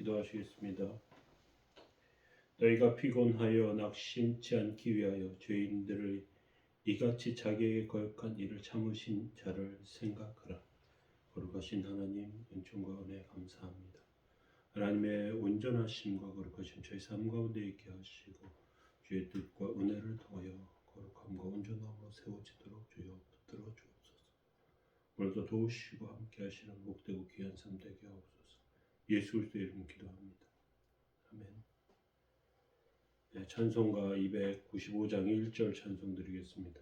기도하시겠습니다. 너희가 피곤하여 낙심치 않기 위하여 죄인들을 이같이 자기에게 거역한 일을 참으신 자를 생각하라. 거룩하신 하나님, 은총과 은혜 감사합니다. 하나님의 온전하심과 거룩하심 저희 삶 가운데 있게 하시고 주의 뜻과 은혜를 통하여 거룩함과 온전함으로 세워지도록 주여 붙들어 주옵소서. 오늘도 도우시고 함께 하시는 복되고 귀한 삶 되게 하옵소서. 예수 그리스도의 이름으로 기도합니다. 아멘. 네, 찬송가 295장 1절 찬송 드리겠습니다.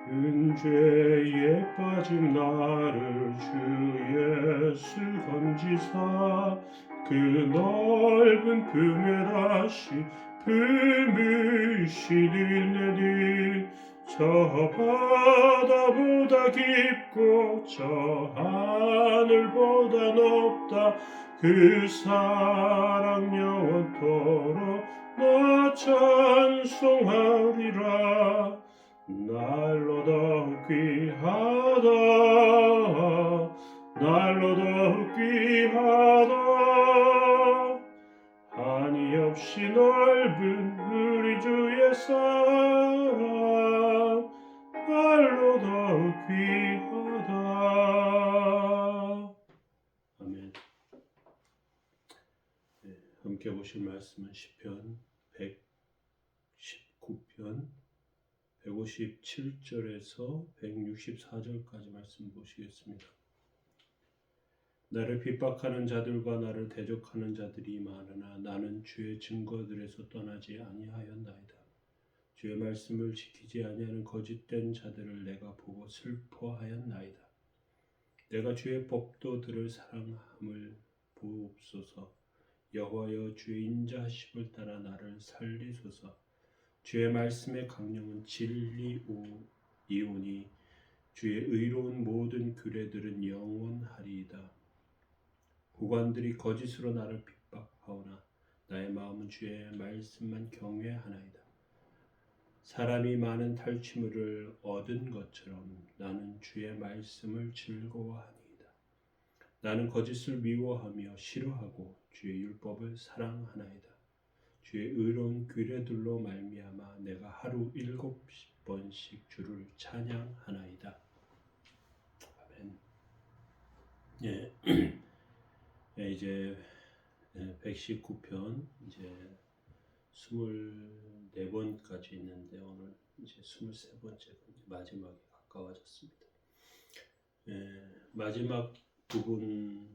큰 죄에 빠진 나를 주 예수 건지사 그 넓은 품에 다시 품으시는 내리 저 바다보다 깊고 저 하늘보다 높다 그 사랑 영원토록 나 찬송하리라. 날로 더욱 귀하다 날로 더욱 귀하다 한이 없이 넓은 우리 주의 사랑 날로 더욱 귀하다. 아멘. 네, 함께 보실 말씀은 시편 119편 157절에서 164절까지 말씀 보시겠습니다. 나를 핍박하는 자들과 나를 대적하는 자들이 많으나 나는 주의 증거들에서 떠나지 아니하였나이다. 주의 말씀을 지키지 아니하는 거짓된 자들을 내가 보고 슬퍼하였나이다. 내가 주의 법도들을 사랑함을 보옵소서. 여호와여 주의 인자하심을 따라 나를 살리소서. 주의 말씀의 강령은 진리이오니 주의 의로운 모든 규례들은 영원하리이다. 후관들이 거짓으로 나를 핍박하오나 나의 마음은 주의 말씀만 경외하나이다. 사람이 많은 탈취물을 얻은 것처럼 나는 주의 말씀을 즐거워하니이다. 나는 거짓을 미워하며 싫어하고 주의 율법을 사랑하나이다. 주의 의로운 규례들로 말미암아 내가 하루 7번씩 주를 찬양하나이다. 아멘. 예, 이제 119편 이제 24번까지 있는데 오늘 이제 23번째 마지막에 가까워졌습니다. 마지막 부분은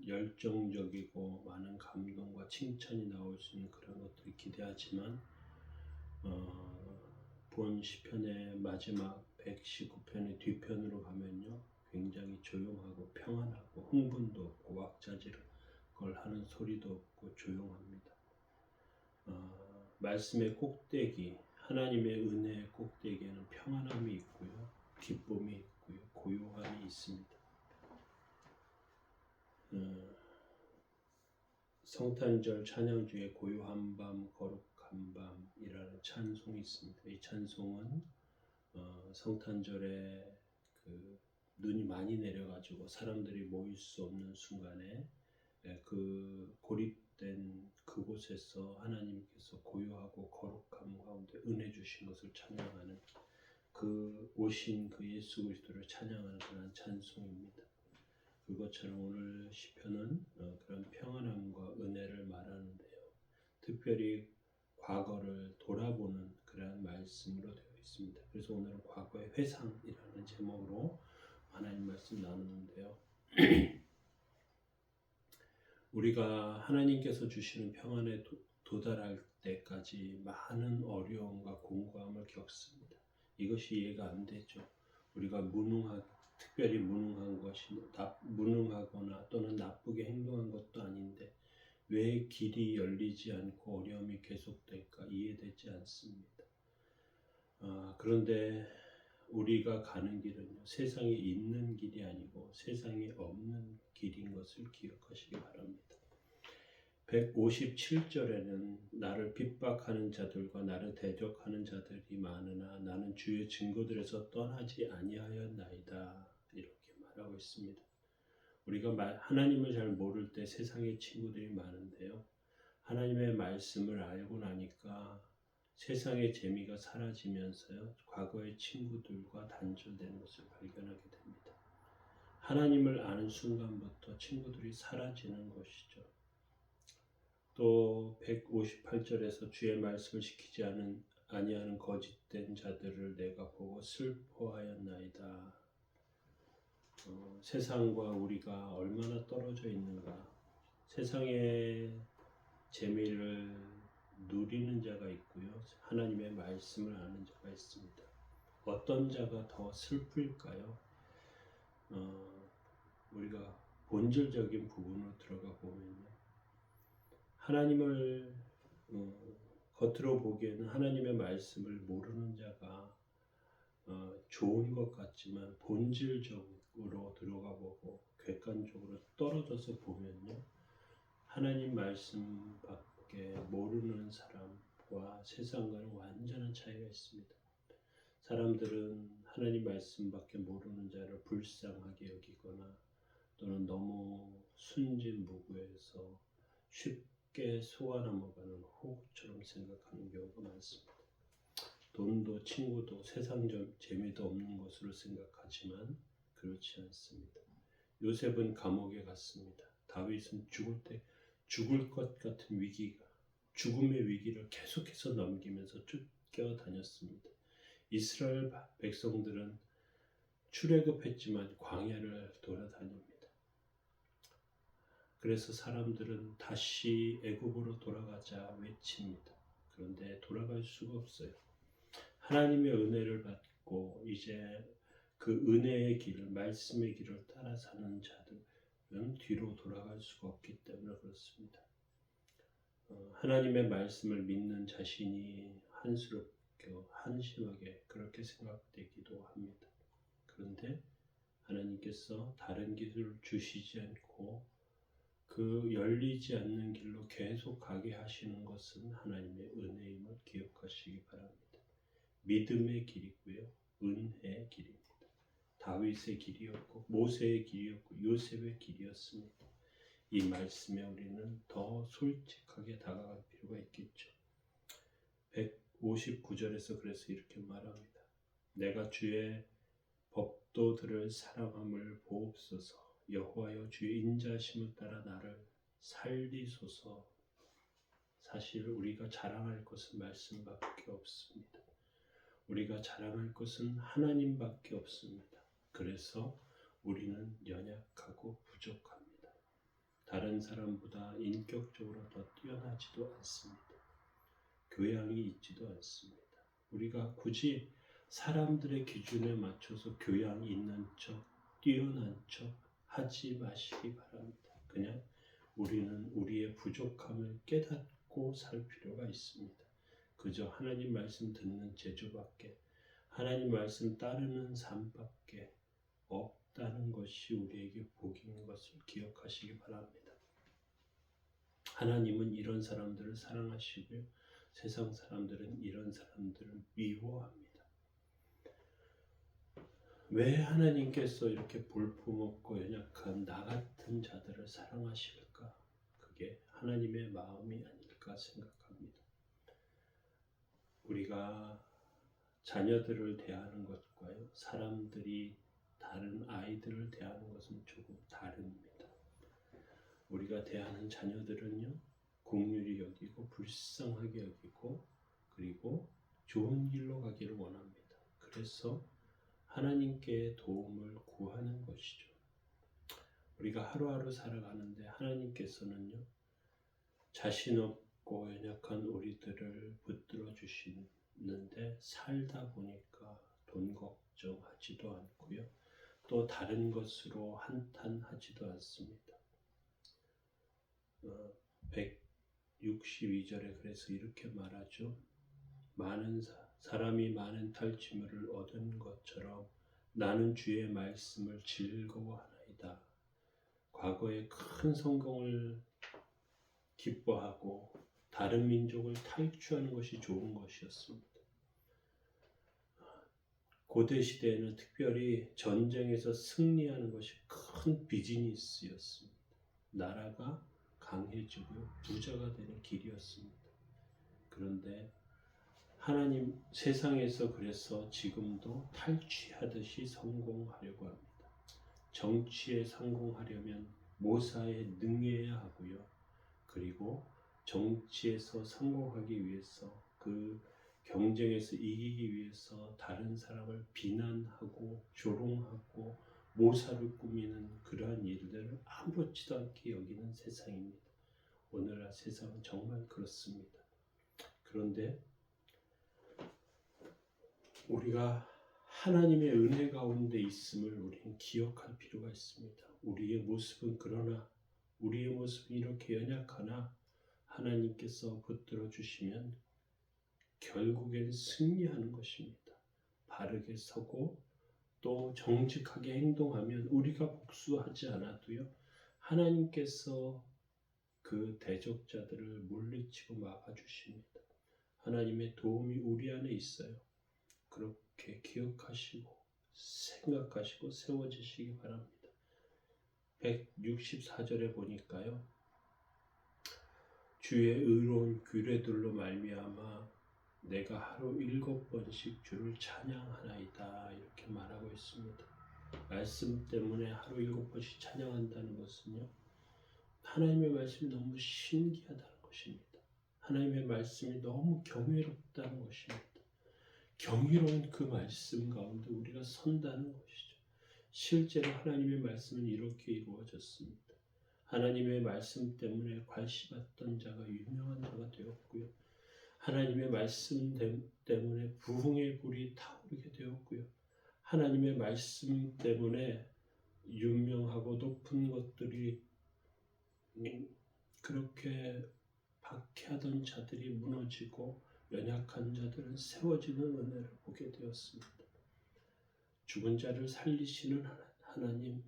열정적이고 많은 감동과 칭찬이 나올 수 있는 그런 것들을 기대하지만 본 시편의 마지막 119편의 뒤편으로 가면요 굉장히 조용하고 평안하고 흥분도 없고 왁자지를 걸 하는 소리도 없고 조용합니다. 말씀의 꼭대기 하나님의 은혜의 꼭대기에는 평안함이 있고요 기쁨이 있고요 고요함이 있습니다. 성탄절 찬양 중에 고요한 밤 거룩한 밤이라는 찬송이 있습니다. 이 찬송은 성탄절에 눈이 많이 내려가지고 사람들이 모일 수 없는 순간에 그 고립된 그곳에서 하나님께서 고요하고 거룩함 가운데 은혜 주신 것을 찬양하는 그 오신 그 예수 그리스도를 찬양하는 그런 찬송입니다. 그것처럼 오늘 시편은 그런 평안함과 은혜를 말하는데요. 특별히 과거를 돌아보는 그러한 말씀으로 되어 있습니다. 그래서 오늘은 과거의 회상이라는 제목으로 하나님 말씀 나누는데요. 우리가 하나님께서 주시는 평안에 도달할 때까지 많은 어려움과 공고함을 겪습니다. 이것이 이해가 안 되죠. 우리가 특별히 무능하거나 또는 나쁘게 행동한 것도 아닌데 왜 길이 열리지 않고 어려움이 계속될까 이해되지 않습니다. 그런데 우리가 가는 길은요, 세상에 있는 길이 아니고 세상에 없는 길인 것을 기억하시기 바랍니다. 157절에는 나를 핍박하는 자들과 나를 대적하는 자들이 많으나 나는 주의 증거들에서 떠나지 아니하였나이다. 이렇게 말하고 있습니다. 우리가 하나님을 잘 모를 때 세상에 친구들이 많은데요. 하나님의 말씀을 알고 나니까 세상의 재미가 사라지면서요. 과거의 친구들과 단절되는 것을 발견하게 됩니다. 하나님을 아는 순간부터 친구들이 사라지는 것이죠. 또 158절에서 주의 말씀을 지키지 아니하는 거짓된 자들을 내가 보고 슬퍼하였나이다. 세상과 우리가 얼마나 떨어져 있는가. 세상의 재미를 누리는 자가 있고요. 하나님의 말씀을 아는 자가 있습니다. 어떤 자가 더 슬플까요? 우리가 본질적인 부분으로 들어가 보면요. 하나님을 겉으로 보기에는 하나님의 말씀을 모르는 자가 좋은 것 같지만 본질적으로 들어가 보고 객관적으로 떨어져서 보면요. 하나님 말씀밖에 모르는 사람과 세상과는 완전한 차이가 있습니다. 사람들은 하나님 말씀밖에 모르는 자를 불쌍하게 여기거나 또는 너무 순진무구해서 쉽게 속아 넘어가는 호구처럼 생각하는 경우가 많습니다. 돈도 친구도 세상 재미도 없는 것으로 생각하지만 그렇지 않습니다. 요셉은 감옥에 갔습니다. 다윗은 죽을 것 같은 죽음의 위기를 계속해서 넘기면서 쫓겨다녔습니다. 이스라엘 백성들은 출애굽했지만 광야를 돌아다닙니다. 그래서 사람들은 다시 애굽으로 돌아가자 외칩니다. 그런데 돌아갈 수가 없어요. 하나님의 은혜를 받고 이제 그 은혜의 길을, 말씀의 길을 따라 사는 자들은 뒤로 돌아갈 수가 없기 때문에 그렇습니다. 하나님의 말씀을 믿는 자신이 한심하게 그렇게 생각되기도 합니다. 그런데 하나님께서 다른 길을 주시지 않고 그 열리지 않는 길로 계속 가게 하시는 것은 하나님의 은혜임을 기억하시기 바랍니다. 믿음의 길이고요. 은혜의 길입니다. 다윗의 길이었고 모세의 길이었고 요셉의 길이었습니다. 이 말씀에 우리는 더 솔직하게 다가갈 필요가 있겠죠. 159절에서 그래서 이렇게 말합니다. 내가 주의 법도들을 사랑함을 보옵소서. 여호와여 주의 인자심을 따라 나를 살리소서. 사실 우리가 자랑할 것은 말씀밖에 없습니다. 우리가 자랑할 것은 하나님밖에 없습니다. 그래서 우리는 연약하고 부족합니다. 다른 사람보다 인격적으로 더 뛰어나지도 않습니다. 교양이 있지도 않습니다. 우리가 굳이 사람들의 기준에 맞춰서 교양 있는 척, 뛰어난 척 하지 마시기 바랍니다. 그냥 우리는 우리의 부족함을 깨닫고 살 필요가 있습니다. 그저 하나님 말씀 듣는 재주밖에, 하나님 말씀 따르는 삶밖에 없다는 것이 우리에게 복인 것을 기억하시기 바랍니다. 하나님은 이런 사람들을 사랑하시고요. 세상 사람들은 이런 사람들을 미워합니다. 왜 하나님께서 이렇게 볼품없고 연약한 나 같은 자들을 사랑하실까? 그게 하나님의 마음이 아닐까 생각합니다. 우리가 자녀들을 대하는 것과요, 사람들이 다른 아이들을 대하는 것은 조금 다릅니다. 우리가 대하는 자녀들은요, 긍휼히 여기고 불쌍하게 여기고 그리고 좋은 길로 가기를 원합니다. 그래서 하나님께 도움을 구하는 것이죠. 우리가 하루하루 살아가는데 하나님께서는요, 자신 없고 연약한 우리들을 붙들어 주시는데 살다 보니까 돈 걱정하지도 않고요. 또 다른 것으로 한탄하지도 않습니다. 162절에 그래서 이렇게 말하죠. 사람이 많은 탈취물을 얻은 것처럼 나는 주의 말씀을 즐거워하나이다. 과거에 큰 성공을 기뻐하고 다른 민족을 탈취하는 것이 좋은 것이었습니다. 고대 시대에는 특별히 전쟁에서 승리하는 것이 큰 비즈니스였습니다. 나라가 강해지고 부자가 되는 길이었습니다. 그런데 하나님 세상에서 그래서 지금도 탈취하듯이 성공하려고 합니다. 정치에 성공하려면 모사에 능해야 하고요. 그리고 정치에서 성공하기 위해서 그 경쟁에서 이기기 위해서 다른 사람을 비난하고 조롱하고 모사를 꾸미는 그러한 일들을 아무렇지도 않게 여기는 세상입니다. 오늘날 세상은 정말 그렇습니다. 그런데 우리가 하나님의 은혜 가운데 있음을 우리는 기억할 필요가 있습니다. 우리의 모습은 이렇게 연약하나 하나님께서 붙들어 주시면 결국엔 승리하는 것입니다. 바르게 서고 또 정직하게 행동하면 우리가 복수하지 않아도요, 하나님께서 그 대적자들을 물리치고 막아주십니다. 하나님의 도움이 우리 안에 있어요. 그렇게 기억하시고 생각하시고 세워지시기 바랍니다. 164절에 보니까요, 주의 의로운 규례들로 말미암아 내가 하루 7번씩 주를 찬양하나이다, 이렇게 말하고 있습니다. 말씀 때문에 하루 7번씩 찬양한다는 것은요, 하나님의 말씀이 너무 신기하다는 것입니다. 하나님의 말씀이 너무 경외롭다는 것입니다. 경이로운 그 말씀 가운데 우리가 선다는 것이죠. 실제로 하나님의 말씀은 이렇게 이루어졌습니다. 하나님의 말씀 때문에 괄시받던 자가 유명한 자가 되었고요. 하나님의 말씀 때문에 부흥의 불이 타오르게 되었고요. 하나님의 말씀 때문에 유명하고 높은 것들이 그렇게 박해하던 자들이 무너지고 연약한 자들은 세워지는 은혜를 보게 되었습니다. 죽은 자를 살리시는 하나님,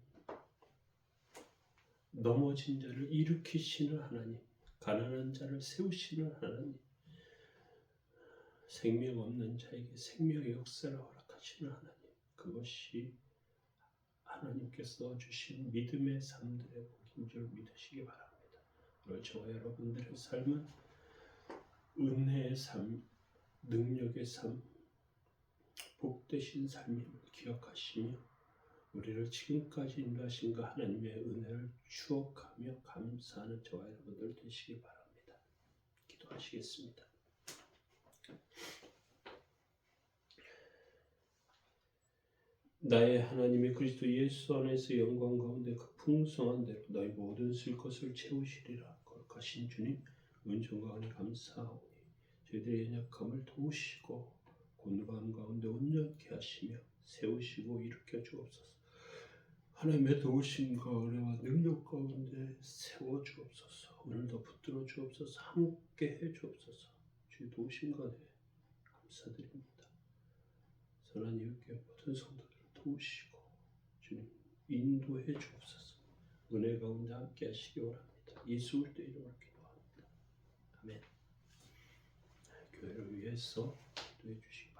넘어진 자를 일으키시는 하나님, 가난한 자를 세우시는 하나님, 생명 없는 자에게 생명의 역사를 허락하시는 하나님, 그것이 하나님께서 주신 믿음의 삶들의 복인 줄 믿으시기 바랍니다. 오늘 저와 여러분들의 삶은 은혜의 삶, 능력의 삶, 복되신 삶임을 기억하시며 우리를 지금까지 인도하신 그 하나님의 은혜를 추억하며 감사하는 저와 여러분들 되시기 바랍니다. 기도하시겠습니다. 나의 하나님의 그리스도 예수 안에서 영광 가운데 그 풍성한 대로 너희 모든 쓸 것을 채우시리라. 거룩하신 주님, 은총과 은혜 감사하오니 저희들의 연약함을 도우시고 곤고함 가운데 온전케 하시며 세우시고 일으켜 주옵소서. 하나님의 도우심과 은혜와 능력 가운데 세워 주옵소서. 오늘도 붙들어 주옵소서. 함께 해 주옵소서. 주의 도우심과 은혜 감사드립니다. 선한 이웃께 모든 성도들을 도우시고 주님 인도해 주옵소서. 은혜 가운데 함께 하시기 원합니다. 예수 그리스도의 이름으로 기도합니다. 아멘. 교회를 위해서 기도해 주시기